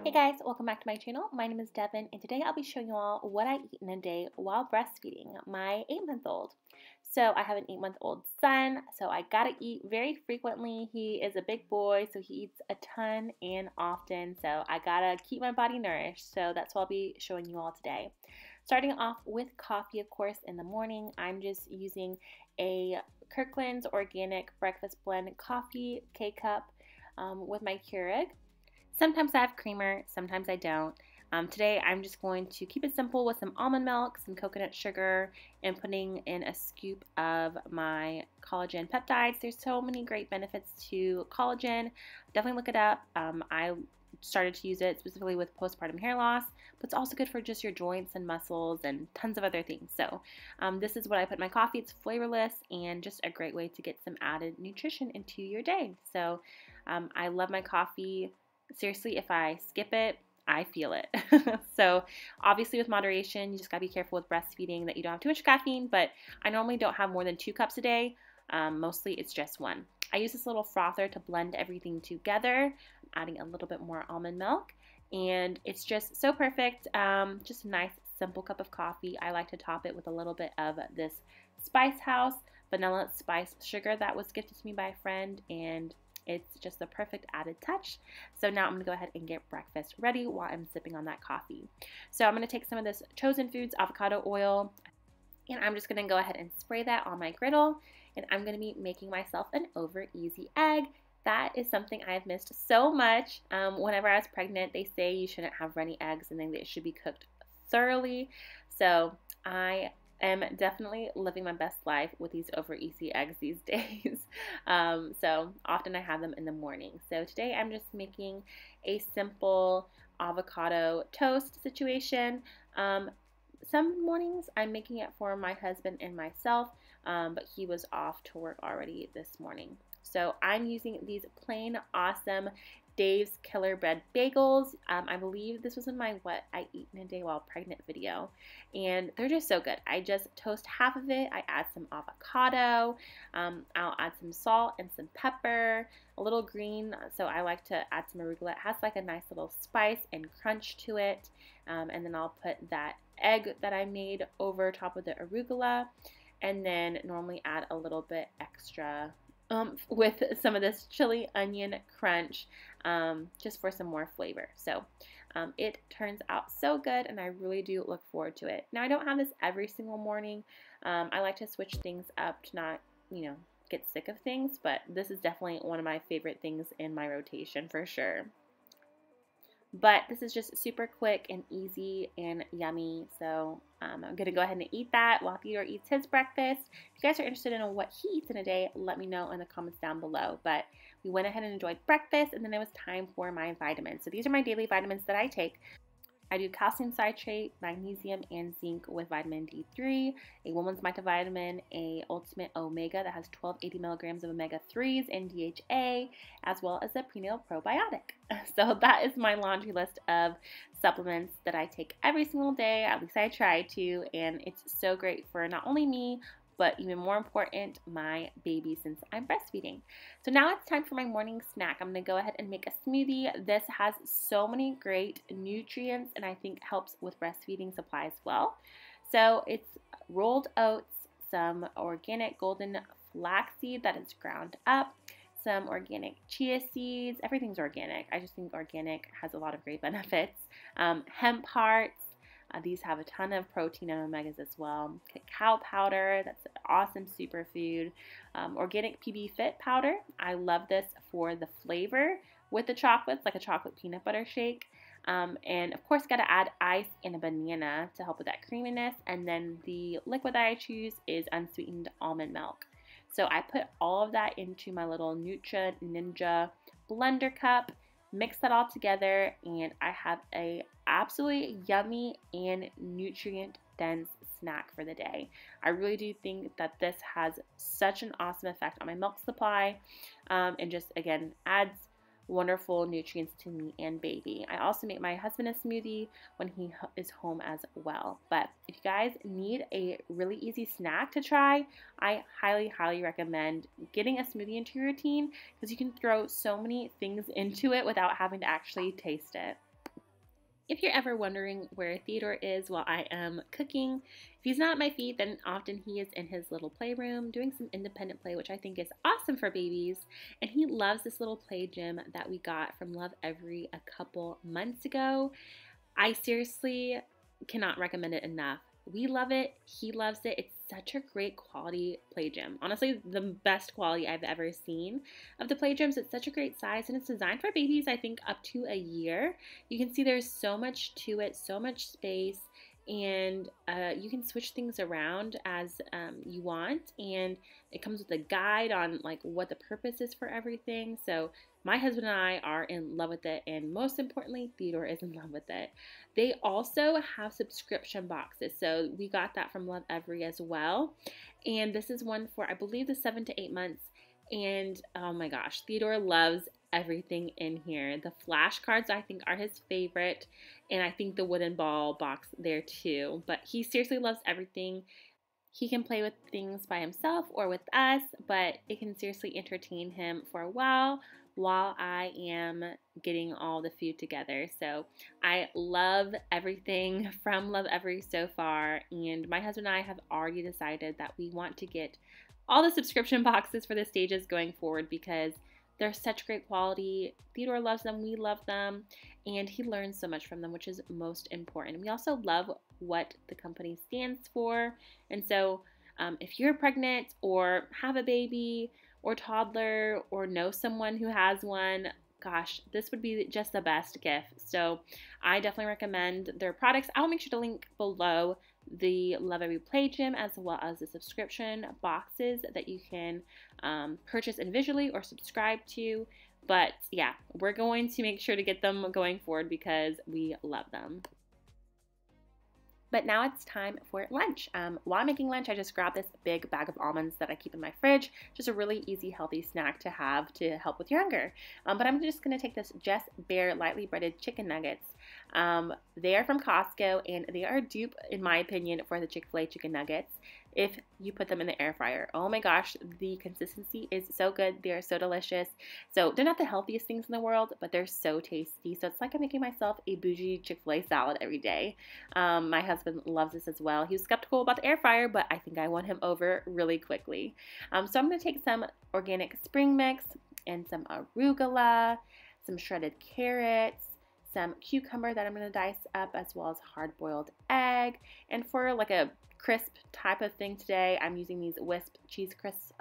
Hey guys, welcome back to my channel. My name is Devin, and today I'll be showing you all what I eat in a day while breastfeeding my 8-month-old. So I have an 8-month-old son, so I gotta eat very frequently. He is a big boy, so he eats a ton and often, so I gotta keep my body nourished. So that's what I'll be showing you all today. Starting off with coffee, of course, in the morning. I'm just using a Kirkland's Organic Breakfast Blend coffee K-Cup with my Keurig. Sometimes I have creamer, sometimes I don't. Today I'm just going to keep it simple with some almond milk, some coconut sugar, and putting in a scoop of my collagen peptides. There's so many great benefits to collagen. Definitely look it up. I started to use it specifically with postpartum hair loss, but it's also good for just your joints and muscles and tons of other things. So this is what I put in my coffee. It's flavorless and just a great way to get some added nutrition into your day. So I love my coffee. Seriously, if I skip it, I feel it. So obviously with moderation, you just gotta be careful with breastfeeding that you don't have too much caffeine, but I normally don't have more than 2 cups a day. Mostly it's just 1. I use this little frother to blend everything together, adding a little bit more almond milk, and it's just so perfect. Just a nice simple cup of coffee. I like to top it with a little bit of this Spice House vanilla spice sugar that was gifted to me by a friend, and it's just the perfect added touch. So now I'm going to go ahead and get breakfast ready while I'm sipping on that coffee. So I'm going to take some of this Chosen Foods avocado oil, and I'm just going to go ahead and spray that on my griddle, and I'm going to be making myself an over easy egg. That is something I have missed so much. Whenever I was pregnant, they say you shouldn't have runny eggs and then they should be cooked thoroughly. So I am definitely living my best life with these over easy eggs these days. So often I have them in the morning. So today I'm just making a simple avocado toast situation. Some mornings I'm making it for my husband and myself, but he was off to work already this morning. So I'm using these plain awesome Dave's Killer Bread Bagels. I believe this was in my What I Eat in a Day While Pregnant video, and they're just so good. I just toast half of it. I add some avocado. I'll add some salt and some pepper, a little green, so I like to add some arugula. It has like a nice little spice and crunch to it, and then I'll put that egg that I made over top of the arugula, and then normally add a little bit extra with some of this chili onion crunch, just for some more flavor. So it turns out so good, and I really do look forward to it. Now, I don't have this every single morning. I like to switch things up to not, get sick of things, but this is definitely one of my favorite things in my rotation for sure. But this is just super quick and easy and yummy, so I'm going to go ahead and eat that while Theo eats his breakfast. If you guys are interested in what he eats in a day, let me know in the comments down below. But we went ahead and enjoyed breakfast, and then it was time for my vitamins. So these are my daily vitamins that I take. I do calcium citrate, magnesium, and zinc with vitamin D3, a woman's multivitamin, a ultimate omega that has 1280 milligrams of omega-3s and DHA, as well as a prenatal probiotic. So that is my laundry list of supplements that I take every single day, at least I try to, and it's so great for not only me, but even more important, my baby, since I'm breastfeeding. So now it's time for my morning snack. I'm going to go ahead and make a smoothie. This has so many great nutrients, and I think helps with breastfeeding supply as well. So it's rolled oats, some organic golden flaxseed that is ground up, some organic chia seeds. Everything's organic. I just think organic has a lot of great benefits. Hemp hearts. These have a ton of protein and omegas as well. Cacao powder, that's an awesome superfood. Organic PB Fit powder. I love this for the flavor with the chocolates, like a chocolate peanut butter shake. And of course, got to add ice and a banana to help with that creaminess. And then the liquid that I choose is unsweetened almond milk. So I put all of that into my little Nutra Ninja blender cup. Mix that all together, and I have a absolutely yummy and nutrient dense snack for the day. I really do think that this has such an awesome effect on my milk supply, and just again adds wonderful nutrients to me and baby. I also make my husband a smoothie when he is home as well. But if you guys need a really easy snack to try, I highly recommend getting a smoothie into your routine, because you can throw so many things into it without having to actually taste it. If you're ever wondering where Theodore is while I am cooking, if he's not at my feet, then often he is in his little playroom doing some independent play, which I think is awesome for babies. And he loves this little play gym that we got from LOVEVERY a couple months ago. I seriously cannot recommend it enough. We love it. He loves it. It's such a great quality play gym. Honestly, the best quality I've ever seen of the play gyms. It's such a great size, and it's designed for babies, I think, up to a year. You can see there's so much to it, so much space, and you can switch things around as you want. And it comes with a guide on like what the purpose is for everything. So my husband and I are in love with it, and most importantly, Theodore is in love with it. They also have subscription boxes, so we got that from LOVEVERY as well. And this is one for, I believe, the 7 to 8 months. And oh my gosh, Theodore loves everything in here. The flashcards, I think, are his favorite, and I think the wooden ball box there too. But he seriously loves everything. He can play with things by himself or with us, but it can seriously entertain him for a while I am getting all the food together. So I love everything from LOVEVERY so far, and my husband and I have already decided that we want to get all the subscription boxes for the stages going forward because they're such great quality. Theodore loves them, we love them, and he learns so much from them, which is most important. We also love what the company stands for, and so if you're pregnant or have a baby or toddler or know someone who has one, gosh, this would be just the best gift. So I definitely recommend their products. I'll make sure to link below the LOVEVERY Play Gym as well as the subscription boxes that you can purchase individually or subscribe to. But yeah, we're going to make sure to get them going forward because we love them. But now it's time for lunch. While I'm making lunch, I just grabbed this big bag of almonds that I keep in my fridge. Just a really easy, healthy snack to have to help with your hunger. But I'm just going to take this Just Bare lightly breaded chicken nuggets. They are from Costco, and they are dupe, in my opinion, for the Chick-fil-A chicken nuggets if you put them in the air fryer. Oh my gosh, the consistency is so good. They are so delicious. So they're not the healthiest things in the world, but they're so tasty. So it's like I'm making myself a bougie Chick-fil-A salad every day. My husband loves this as well. He was skeptical about the air fryer, but I think I won him over really quickly. So I'm going to take some organic spring mix and some arugula, some shredded carrots, some cucumber that I'm going to dice up, as well as hard-boiled egg. And for like a crisp type of thing today, I'm using these Wisp cheese crisps.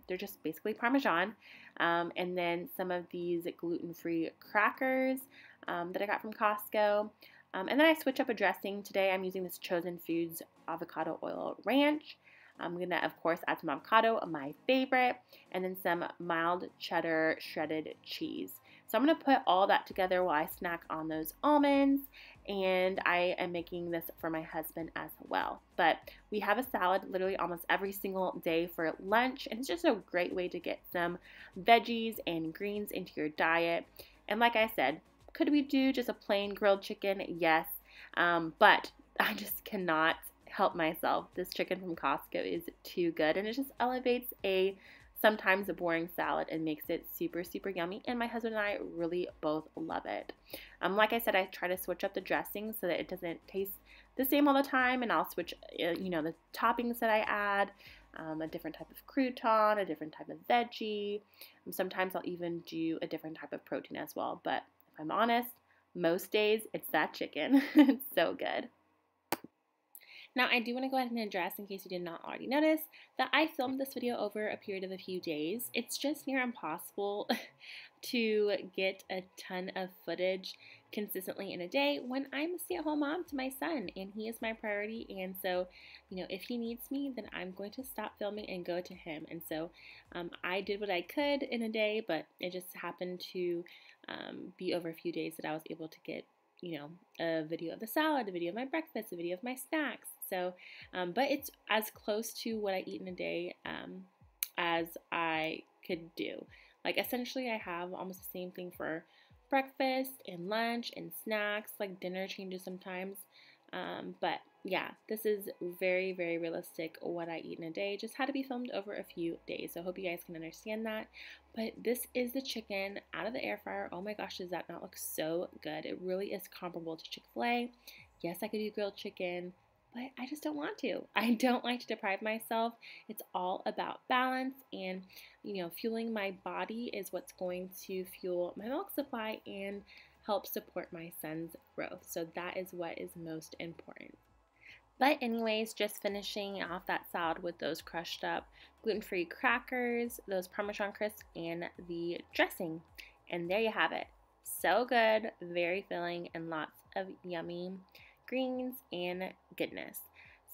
They're just basically Parmesan. And then some of these gluten-free crackers that I got from Costco. And then I switch up a dressing. Today I'm using this Chosen Foods avocado oil ranch. I'm going to, of course, add some avocado, my favorite, and then some mild cheddar shredded cheese. So I'm going to put all that together while I snack on those almonds, and I am making this for my husband as well. But we have a salad literally almost every single day for lunch, and it's just a great way to get some veggies and greens into your diet. And like I said, could we do just a plain grilled chicken? Yes, but I just cannot help myself. This chicken from Costco is too good, and it just elevates sometimes a boring salad and makes it super, super yummy, and my husband and I really both love it. Like I said, I try to switch up the dressing so that it doesn't taste the same all the time, and I'll switch, the toppings that I add, a different type of crouton, a different type of veggie. Sometimes I'll even do a different type of protein as well, but if I'm honest, most days it's that chicken. It's so good. Now, I do want to go ahead and address, in case you did not already notice, that I filmed this video over a period of a few days. It's just near impossible to get a ton of footage consistently in a day when I'm a stay-at-home mom to my son, and he is my priority. And so, if he needs me, then I'm going to stop filming and go to him. And so I did what I could in a day, but it just happened to be over a few days that I was able to get a video of the salad, a video of my breakfast, a video of my snacks. So, but it's as close to what I eat in a day as I could do. Like, essentially, I have almost the same thing for breakfast and lunch and snacks. Like, dinner changes sometimes. But yeah, this is very, very realistic what I eat in a day. Just had to be filmed over a few days. So I hope you guys can understand that. But this is the chicken out of the air fryer. Oh my gosh, does that not look so good? It really is comparable to Chick-fil-A. Yes, I could do grilled chicken, but I just don't want to. I don't like to deprive myself. It's all about balance, and fueling my body is what's going to fuel my milk supply and help support my son's growth. So that is what is most important. But anyways, just finishing off that salad with those crushed up gluten-free crackers, those Parmesan crisps, and the dressing. And there you have it. So good, very filling, and lots of yummy greens and goodness.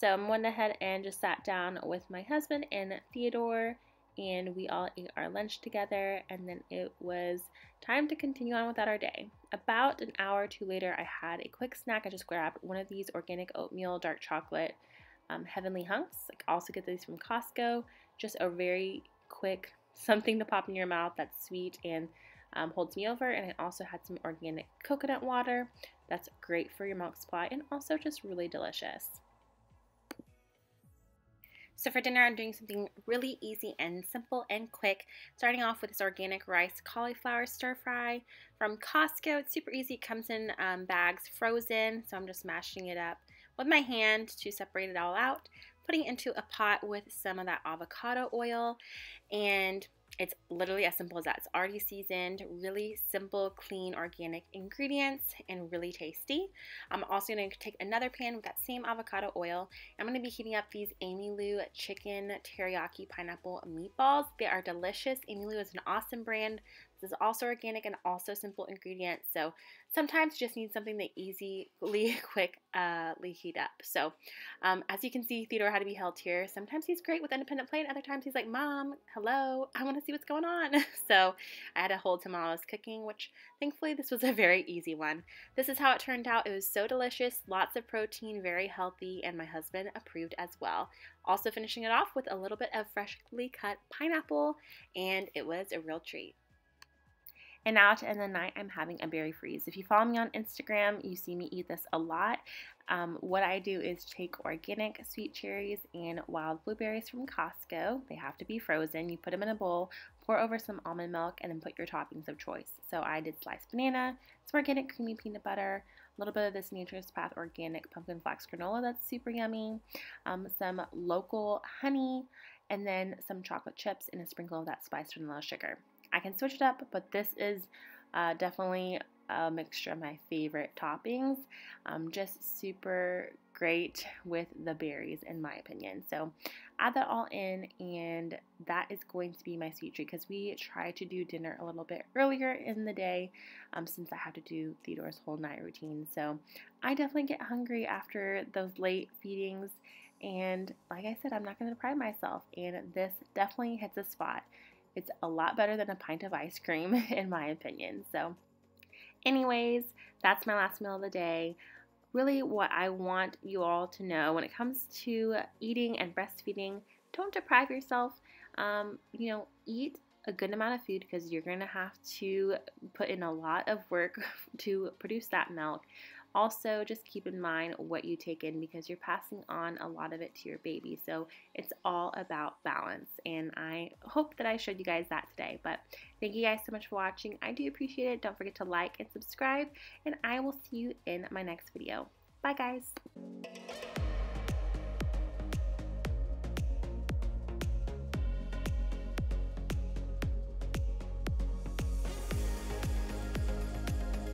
So I went ahead and just sat down with my husband and Theodore, and we all ate our lunch together, and then it was time to continue on with our day. About an hour or two later, I had a quick snack. I just grabbed one of these organic oatmeal dark chocolate heavenly hunks. I also get these from Costco. Just a very quick something to pop in your mouth that's sweet and holds me over. And I also had some organic coconut water. That's great for your milk supply and also just really delicious. So for dinner, I'm doing something really easy and simple and quick. Starting off with this organic rice cauliflower stir fry from Costco. It's super easy. It comes in bags frozen. So I'm just mashing it up with my hand to separate it all out. Putting it into a pot with some of that avocado oil, and it's literally as simple as that. It's already seasoned, really simple, clean, organic ingredients, and really tasty. I'm also going to take another pan with that same avocado oil. I'm going to be heating up these Amy Lou chicken teriyaki pineapple meatballs. They are delicious. Amy Lou is an awesome brand. This is also organic and also simple ingredients. So sometimes you just need something that easily, quickly heat up. So as you can see, Theodore had to be held here. Sometimes he's great with independent play, and other times he's like, Mom, hello, I want to see what's going on. So I had to hold him while I was cooking, which thankfully this was a very easy one. This is how it turned out. It was so delicious, lots of protein, very healthy, and my husband approved as well. Also finishing it off with a little bit of freshly cut pineapple, and it was a real treat. And now to end the night, I'm having a berry freeze. If you follow me on Instagram, you see me eat this a lot. What I do is take organic sweet cherries and wild blueberries from Costco. They have to be frozen. You put them in a bowl, pour over some almond milk, and then put your toppings of choice. So I did sliced banana, some organic creamy peanut butter, a little bit of this Nature's Path organic pumpkin flax granola that's super yummy, some local honey, and then some chocolate chips and a sprinkle of that spiced vanilla sugar. I can switch it up, but this is definitely a mixture of my favorite toppings. Just super great with the berries in my opinion. So add that all in, and that is going to be my sweet treat because we try to do dinner a little bit earlier in the day since I have to do Theodore's whole night routine. So I definitely get hungry after those late feedings, and like I said, I'm not going to deprive myself, and this definitely hits a spot. It's a lot better than a pint of ice cream, in my opinion. So anyways, that's my last meal of the day. Really what I want you all to know when it comes to eating and breastfeeding, don't deprive yourself. Eat a good amount of food because you're going to have to put in a lot of work to produce that milk. Also, just keep in mind what you take in because you're passing on a lot of it to your baby. So it's all about balance. And I hope that I showed you guys that today. But thank you guys so much for watching. I do appreciate it. Don't forget to like and subscribe. And I will see you in my next video. Bye, guys.